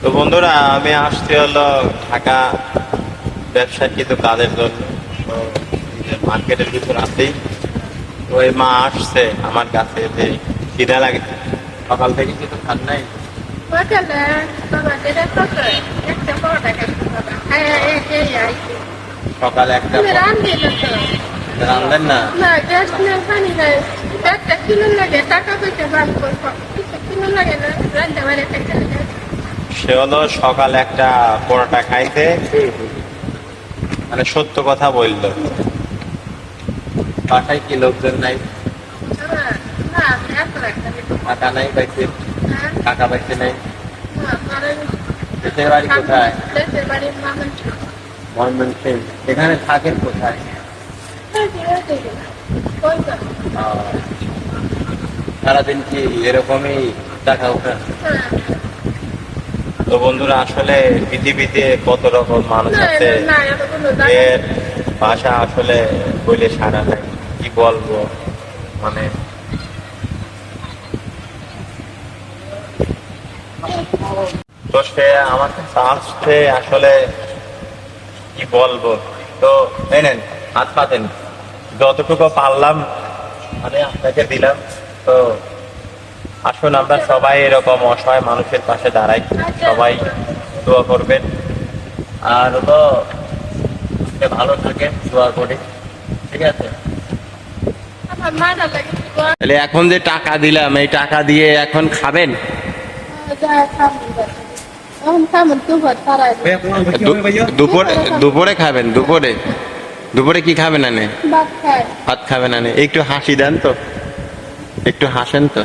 তো বন্ধুরা, আমি আসছি হলো ঢাকা ব্যবসার কিছু কাজের জন্য। তো মার্কেটের ভিতর আসি, ওই মা আসছে আমার কাছে যে খিদা লাগে, সকাল থেকে কিছু খান নাই। Bacala, tomate de coco, este porta que ay, সকালে একটা grande lo que. রান্নেন না? No, ya es una sanidad. Este kilo লাগে টাকা পেতে বাদ করব। কিলো লাগে না, রান্না মানে টাকা লাগে। সে হলো সকালে একটা পরোটা খাইতে, মানে সত্য কথা বললো। বাসায় কি লোকজন নাই? না, এত একটা কাকা নাই পাইছে, কাকা পাইছে নাই। না, মানে দেশের বাড়ি কোথায়? দেশের বাড়ির মানুষ। ময়মনসিংহ। এখানে থাকেন কোথায়? সারাদিন কি এরকমই টাকা উঠান? তো বন্ধুরা, আসলে পৃথিবীতে কত রকম মানুষ আছে, এর ভাষা আসলে বলে সারা নাই, কি বলবো। মানে তো সে আমার কাছে আসছে, আসলে কি বলবো। তো এই নেন, হাত পাতেন, যতটুকু পারলাম মানে আপনাকে দিলাম। তো আসুন আমরা সবাই এরকম অসহায় মানুষের পাশে দাঁড়াই, সবাই দোয়া করবেন। আর হলো ভালো থাকেন, দোয়া করি, ঠিক আছে? তাহলে এখন যে টাকা দিলাম, এই টাকা দিয়ে এখন খাবেন? দুপুরে দুপুরে খাবেন? দুপুরে দুপুরে কি খাবেন? আনে ভাত খাবেন? আনে একটু হাসি দেন তো, একটু হাসেন তো।